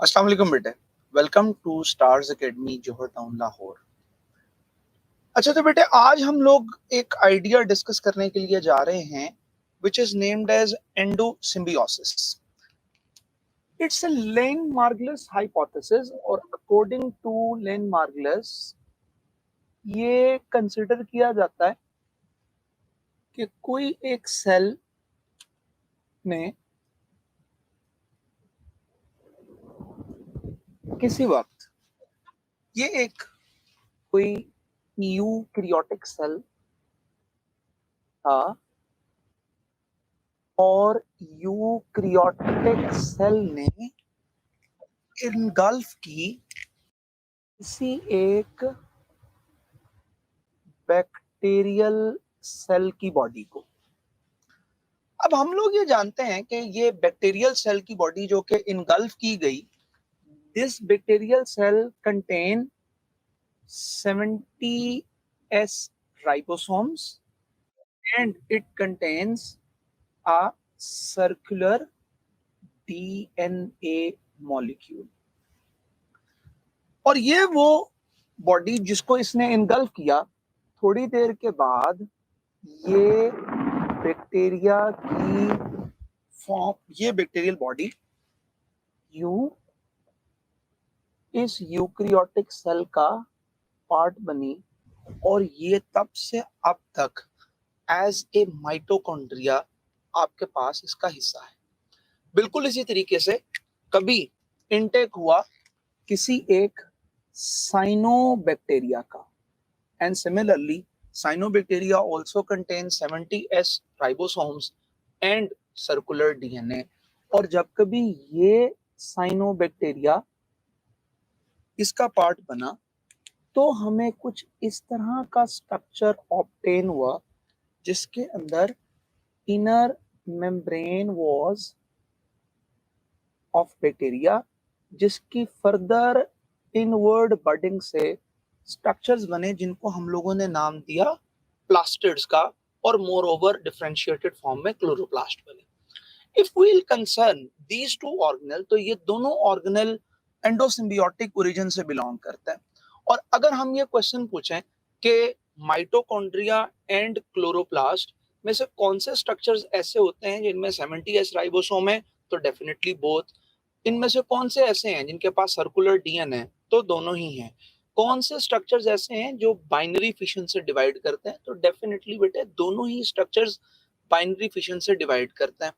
अस्सलाम वालेकुम बेटे। Welcome to Stars Academy Johar Town Lahore. अच्छा तो बेटे आज हम लोग एक आइडिया डिस्कस करने के लिए जा रहे हैं which is named as endosymbiosis. It's a Lynn Margulis hypothesis और अकॉर्डिंग टू लेन मार्गुलस ये कंसिडर किया जाता है कि कोई एक सेल में किसी वक्त ये एक कोई यूकैरियोटिक सेल था और यूकैरियोटिक सेल ने इनगल्फ की किसी एक बैक्टीरियल सेल की बॉडी को। अब हम लोग ये जानते हैं कि ये बैक्टीरियल सेल की बॉडी जो कि इनगल्फ की गई, this bacterial cell contain 70 S ribosomes and it contains a circular DNA molecule। और ये वो बॉडी जिसको इसने इनगल्फ किया, थोड़ी देर के बाद ये बैक्टीरिया की फॉर्म, ये बैक्टीरियल बॉडी इस यूकैरियोटिक सेल का पार्ट बनी और ये तब से अब तक एज ए माइटोकॉन्ड्रिया आपके पास इसका हिस्सा है। बिल्कुल इसी तरीके से कभी इनटेक हुआ किसी एक साइनोबैक्टीरिया का, and similarly cyanobacteria also contains 70 S ribosomes and circular DNA। और जब कभी ये साइनोबैक्टीरिया इसका पार्ट बना तो हमें कुछ इस तरह का स्ट्रक्चर ऑब्टेन हुआ जिसके अंदर inner membrane was of bacteria, जिसकी फर्दर इनवर्ड बडिंग से स्ट्रक्चर्स बने जिनको हम लोगों ने नाम दिया प्लास्टिड्स का, और मोर ओवर डिफरेंशिएटेड फॉर्म में क्लोरोप्लास्ट बने। If we will concern these two organelle, तो ये दोनों ऑर्गेनल एंडोसिम्बियोटिक ओरिजिन से बिलोंग करते हैं। और अगर हम ये क्वेश्चन पूछें कि माइटोकॉन्ड्रिया एंड क्लोरोप्लास्ट में से कौन से स्ट्रक्चर्स ऐसे होते हैं जिनमें 70 एस राइबोसोम है, तो डेफिनेटली बोथ। इनमें से कौन से ऐसे हैं जिनके पास सर्कुलर डीएनए है, तो दोनों ही हैं। कौन से स्ट्रक्चर्स ऐसे हैं जो बाइनरी फिशन से डिवाइड करते हैं, तो डेफिनेटली बेटे दोनों ही स्ट्रक्चर्स बाइनरी फिशन से डिवाइड करते हैं।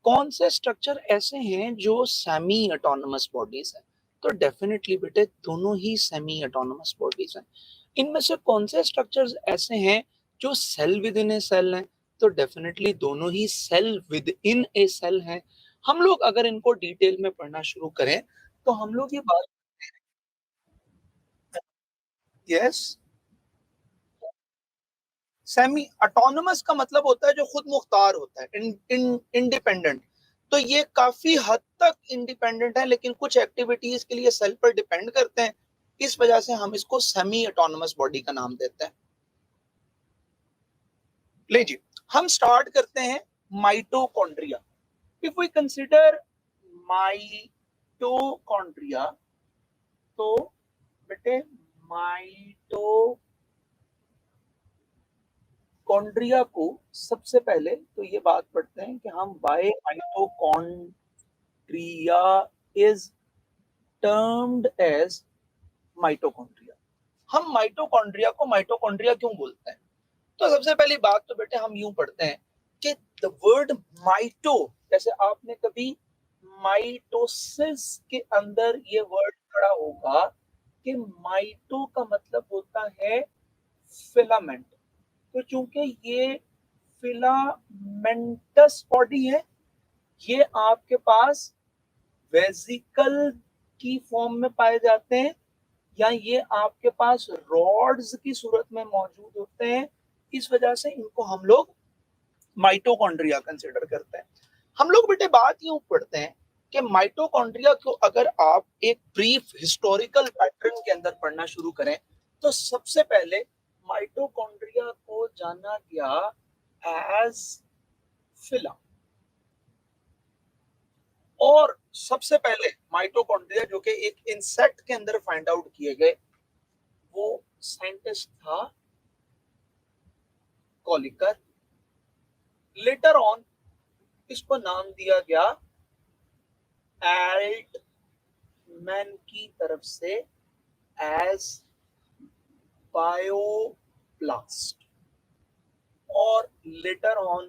कौन से स्ट्रक्चर ऐसे हैं जो सेमी ऑटोनोमस बॉडीज हैं, तो डेफिनेटली बेटे दोनों ही सेमी ऑटोनोमस बॉडीज हैं। इनमें से कौन से स्ट्रक्चर्स ऐसे हैं जो cell within a cell हैं, तो डेफिनेटली दोनों ही cell within a cell हैं। हम लोग अगर इनको डिटेल में पढ़ना शुरू करें तो हम लोग ये बात, यस, सेमी ऑटोनोमस का मतलब होता है जो खुद मुख्तार होता है, इंडिपेंडेंट। तो ये काफी हद तक इंडिपेंडेंट है लेकिन कुछ एक्टिविटीज के लिए सेल पर डिपेंड करते हैं, इस वजह से हम इसको सेमी ऑटोनोमस बॉडी का नाम देते हैं। ले जी, हम स्टार्ट करते हैं mitochondria. If we consider mitochondria, तो बेटे माइटोकॉन्ड्रिया को सबसे पहले तो ये बात पढ़ते हैं कि हम why mitochondria is termed as mitochondria. हम माइटोकॉन्ड्रिया को माइटोकॉन्ड्रिया क्यों बोलते हैं, तो सबसे पहली बात तो बेटे हम यूं पढ़ते हैं कि द वर्ड माइटो, जैसे आपने कभी माइटोसिस के अंदर ये वर्ड पढ़ा होगा कि माइटो का मतलब होता है फिलामेंट। तो चूंकि ये फिलामेंटस बॉडी है, ये आपके पास वेसिकल की फॉर्म में पाए जाते हैं या ये आपके पास रॉड्स की सूरत में मौजूद होते हैं, इस वजह से इनको हम लोग माइटोकॉन्ड्रिया कंसिडर करते हैं। हम लोग बेटे बात यूं पढ़ते हैं कि माइटोकॉन्ड्रिया को अगर आप एक ब्रीफ हिस्टोरिकल पैटर्न के अंदर पढ़ना शुरू करें तो सबसे पहले माइटोकॉन्ड्रिया को जाना गया एज फिला, और सबसे पहले माइटोकॉन्ड्रिया जो कि एक इंसेक्ट के अंदर फाइंड आउट किए गए, वो साइंटिस्ट था कॉलिकर। लेटर ऑन इसको नाम दिया गया एल्टमैन की तरफ से एज बायोब्लास्ट, और later on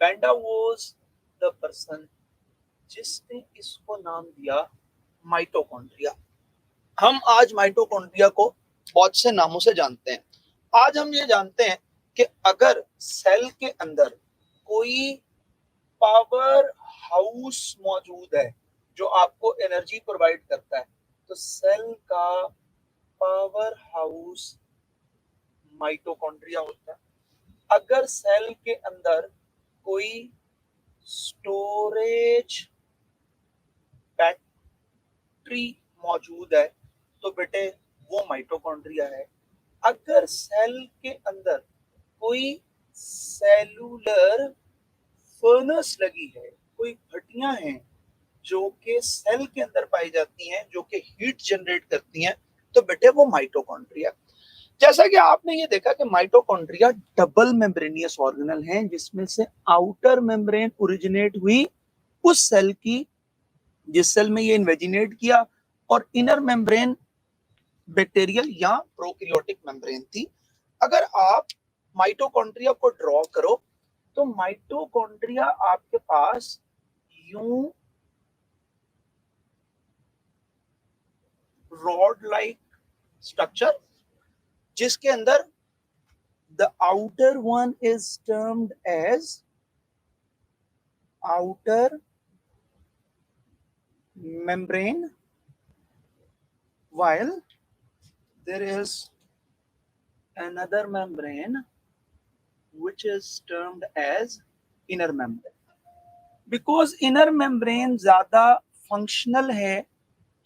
Benda was the person जिसने इसको नाम दिया माइटोकॉन्ड्रिया। हम आज माइटोकॉन्ड्रिया को बहुत से नामों से जानते हैं। आज हम ये जानते हैं कि अगर सेल के अंदर कोई पावर हाउस मौजूद है जो आपको एनर्जी प्रोवाइड करता है, तो सेल का पावर हाउस माइटोकॉन्ड्रिया होता है। अगर सेल के अंदर कोई स्टोरेज बैटरी मौजूद है, तो बेटे वो माइटोकॉन्ड्रिया है। अगर सेल के अंदर कोई सेलुलर फर्नेस लगी है, कोई भट्टियां हैं जो कि सेल के अंदर पाई जाती हैं, जो कि हीट जनरेट करती हैं, तो बेटे वो माइटोकॉन्ड्रिया। जैसा कि आपने ये देखा कि माइटोकॉन्ड्रिया डबल मेम्ब्रेनियस ऑर्गेनल हैं, जिसमें से आउटर मेम्ब्रेन ओरिजिनेट हुई उस सेल की जिस सेल में ये इन्वेजिनेट किया, और इनर मेम्ब्रेन बैक्टीरियल या प्रोकैरियोटिक मेम्ब्रेन थी। अगर आप माइटोकॉन्ड्रिया को ड्रॉ करो, तो माइटोकॉन्ड्रिया आपके पास यूं रॉड लाइक स्ट्रक्चर, जिसके अंदर the outer one is termed as outer membrane, while there is another membrane which is termed as inner membrane. Because inner membrane ज़्यादा फंक्शनल है,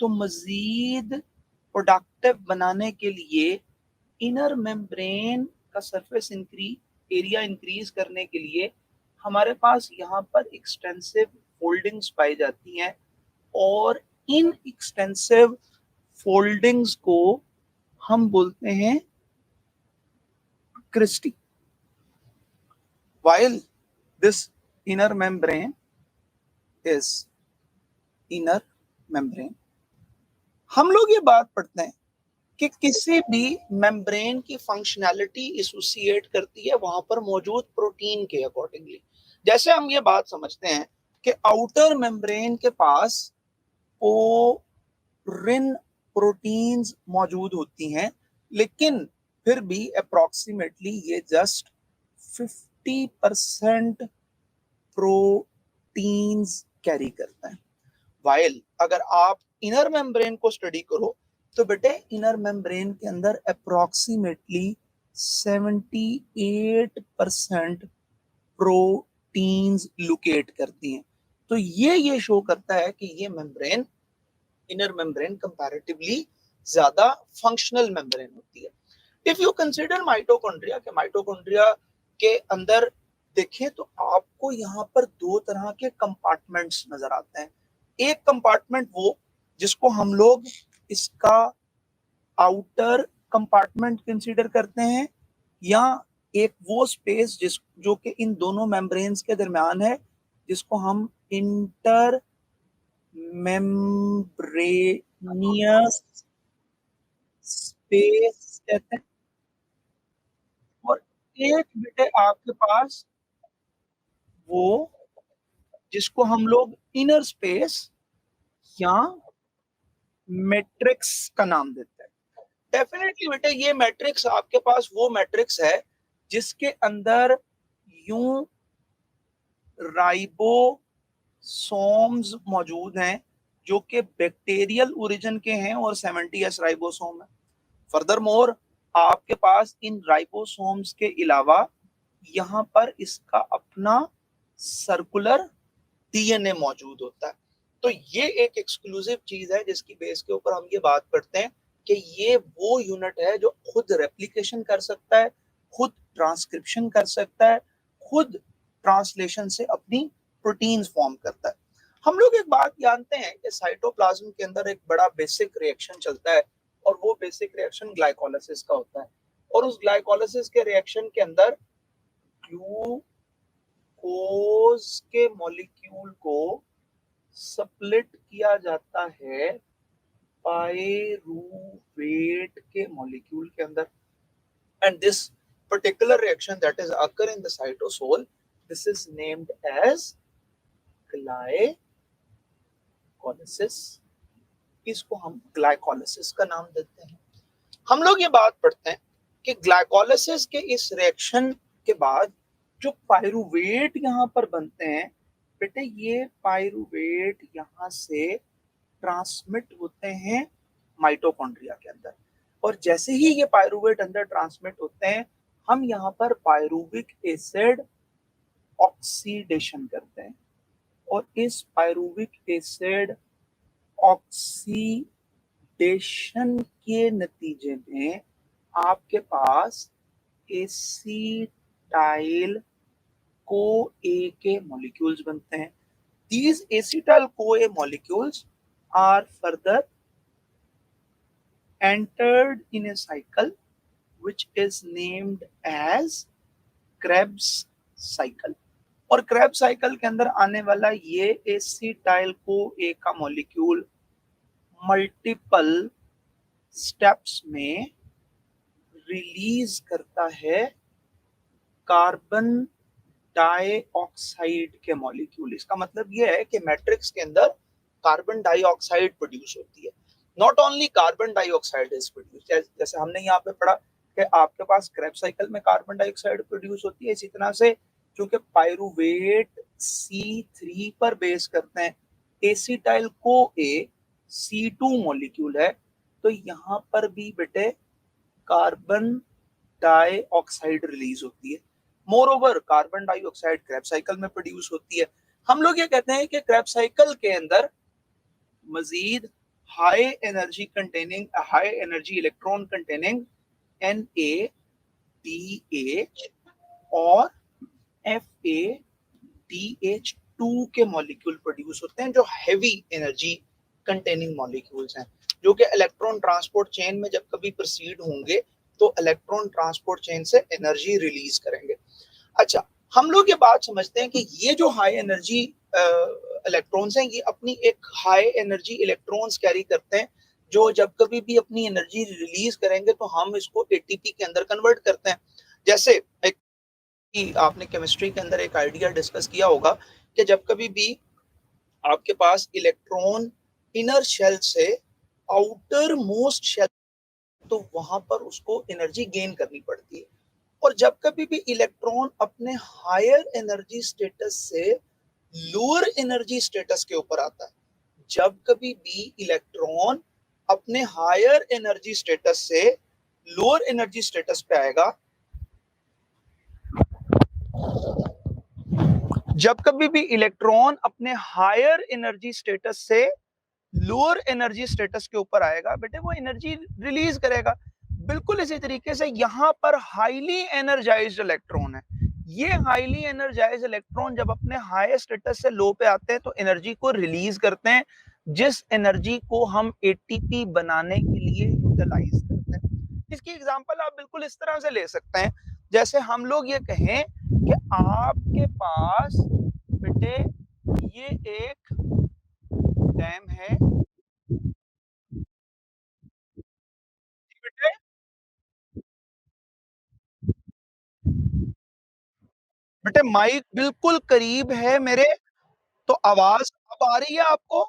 तो मजीद प्रोडक्टिव बनाने के लिए इनर मेम्ब्रेन का सरफेस एरिया इंक्रीज करने के लिए हमारे पास यहाँ पर एक्सटेंसिव फोल्डिंग्स पाई जाती हैं, और इन एक्सटेंसिव फोल्डिंग्स को हम बोलते हैं Christie. while this inner membrane is inner membrane, हम लोग ये बात पढ़ते हैं कि किसी भी मेम्ब्रेन की फंक्शनैलिटी एसोसिएट करती है वहां पर मौजूद प्रोटीन के अकॉर्डिंगली। जैसे हम ये बात समझते हैं कि आउटर मेम्ब्रेन के पास पोरिन प्रोटीन्स मौजूद होती हैं, लेकिन फिर भी अप्रोक्सीमेटली ये जस्ट 50% प्रोटीन्स कैरी करता है। वाइल अगर आप इनर मेम्ब्रेन को स्टडी करो, तो बेटे इनर मेम्ब्रेन के अंदर अप्रोक्सीमेटली 78% प्रोटीन्स लोकेट करती हैं। तो ये शो करता है कि ये मेम्ब्रेन, इनर मेम्ब्रेन कंपैरेटिवली ज्यादा फंक्शनल मेम्ब्रेन होती है। इफ यू कंसीडर माइटोकॉन्ड्रिया के माइटोकॉन्ड्रिया के अंदर देखें, तो आपको यहाँ पर दो तरह के कंपार्टमेंट्स नजर आते हैं। एक कंपार्टमेंट वो जिसको हम लोग इसका आउटर कंपार्टमेंट कंसीडर करते हैं, या एक वो स्पेस जो कि इन दोनों मेम्ब्रेन्स के दरमियान है, जिसको हम इंटर मेम्ब्रेनियस स्पेस कहते हैं। और एक बेटे आपके पास वो जिसको हम लोग इनर स्पेस या मैट्रिक्स का नाम देते हैं। डेफिनेटली बेटे ये मैट्रिक्स आपके पास वो मैट्रिक्स है जिसके अंदर यूं राइबोसोम्स मौजूद हैं जो कि बैक्टीरियल ओरिजिन के हैं और 70s राइबोसोम है। फर्दरमोर आपके पास इन राइबोसोम्स के अलावा यहाँ पर इसका अपना सर्कुलर डीएनए मौजूद होता है। तो ये एक एक्सक्लूसिव चीज है जिसकी बेस के ऊपर हम ये बात करते हैं कि ये वो यूनिट है जो खुद रेप्लिकेशन कर सकता है, खुद ट्रांसक्रिप्शन कर सकता है, खुद ट्रांसलेशन से अपनी प्रोटीन्स फॉर्म करता है। हम लोग एक बात जानते हैं कि साइटोप्लाज्म के अंदर एक बड़ा बेसिक रिएक्शन चलता है और वो बेसिक रिएक्शन ग्लाइकोलाइसिस का होता है और उस ग्लाइकोलाइसिस के रिएक्शन के अंदर ग्लूकोज के मॉलिक्यूल को स्प्लिट किया जाता है पायरूवेट के मॉलिक्यूल के अंदर and this particular reaction that is occur in the cytosol, this is named as glycolysis. इसको हम ग्लाइकोलाइसिस का नाम देते हैं। हम लोग ये बात पढ़ते हैं कि ग्लाइकोलाइसिस के इस रिएक्शन के बाद जो पायरूवेट यहाँ पर बनते हैं बेटे, ये पायरूवेट यहाँ से ट्रांसमिट होते हैं माइटोकॉन्ड्रिया के अंदर और जैसे ही ये पायरूवेट अंदर ट्रांसमिट होते हैं हम यहाँ पर पायरूविक एसिड ऑक्सीडेशन करते हैं और इस पायरूविक एसिड ऑक्सीडेशन के नतीजे में आपके पास एसीटाइल को ए के मॉलिक्यूल्स बनते हैं। These acetyl CoA molecules are further entered in a cycle which is named as Krebs cycle. और क्रेब्स साइकिल के अंदर आने वाला ये एसिटाइल को ए का मॉलिक्यूल मल्टीपल स्टेप्स में रिलीज करता है कार्बन डाइऑक्साइड के मॉलिक्यूल। इसका मतलब ये है कि मैट्रिक्स के अंदर कार्बन डाइऑक्साइड प्रोड्यूस होती है। Not only carbon dioxide is produce, जैसे हमने यहाँ पे पढ़ा कि आपके पास क्रेब्स साइकिल में कार्बन डाइऑक्साइड प्रोड्यूस होती है, इसी तरह से क्योंकि पायरूवेट C3 पर बेस करते हैं, एसिटाइल को ए C2 मॉलिक्यूल है, तो यहाँ पर भी बेटे कार्बन डाइऑक्साइड रिलीज होती है। Moreover carbon dioxide Krebs cycle में प्रोड्यूस होती है। हम लोग ये कहते हैं कि क्रेब्स साइकिल के अंदर मजीद high energy electron containing NADH और FADH2 के मॉलिक्यूल प्रोड्यूस होते हैं जो हैवी एनर्जी कंटेनिंग मॉलिक्यूल्स हैं, जो कि इलेक्ट्रॉन ट्रांसपोर्ट चेन में जब कभी प्रोसीड होंगे तो इलेक्ट्रॉन ट्रांसपोर्ट चेन से एनर्जी रिलीज करेंगे। अच्छा, हम लोग ये बात समझते हैं कि ये जो हाई एनर्जी इलेक्ट्रॉन्स हैं ये अपनी एक हाई एनर्जी इलेक्ट्रॉन्स कैरी करते हैं जो जब कभी भी अपनी एनर्जी रिलीज करेंगे तो हम इसको एटीपी के अंदर कन्वर्ट करते हैं। जैसे एक आपने केमिस्ट्री के अंदर एक आइडिया डिस्कस किया होगा कि जब कभी भी आपके पास इलेक्ट्रॉन इनर शेल से आउटर मोस्ट शेल तो वहां पर उसको एनर्जी गेन करनी पड़ती है और जब कभी भी इलेक्ट्रॉन अपने हायर एनर्जी स्टेटस से लोअर एनर्जी स्टेटस के ऊपर आता है, जब कभी भी इलेक्ट्रॉन अपने हायर एनर्जी स्टेटस से लोअर एनर्जी स्टेटस पे आएगा, जब कभी भी इलेक्ट्रॉन अपने हायर एनर्जी स्टेटस से लोअर एनर्जी स्टेटस के ऊपर आएगा बेटे वो एनर्जी रिलीज करेगा। बिल्कुल इसी तरीके से यहाँ पर हाईली एनर्जाइज्ड इलेक्ट्रॉन है, ये हाईली एनर्जाइज्ड इलेक्ट्रॉन जब अपने हायर स्टेटस से लो पे आते हैं तो एनर्जी को रिलीज करते हैं, जिस एनर्जी को हम एटीपी बनाने के लिए यूटिलाइज करते हैं। इसकी एग्जांपल आप बिल्कुल इस तरह से ले सकते हैं, जैसे हम लोग ये कहें कि आपके पास बेटे ये एक डैम है बेटे, बेटे माइक बिल्कुल करीब है मेरे, तो आवाज अब आ रही है आपको?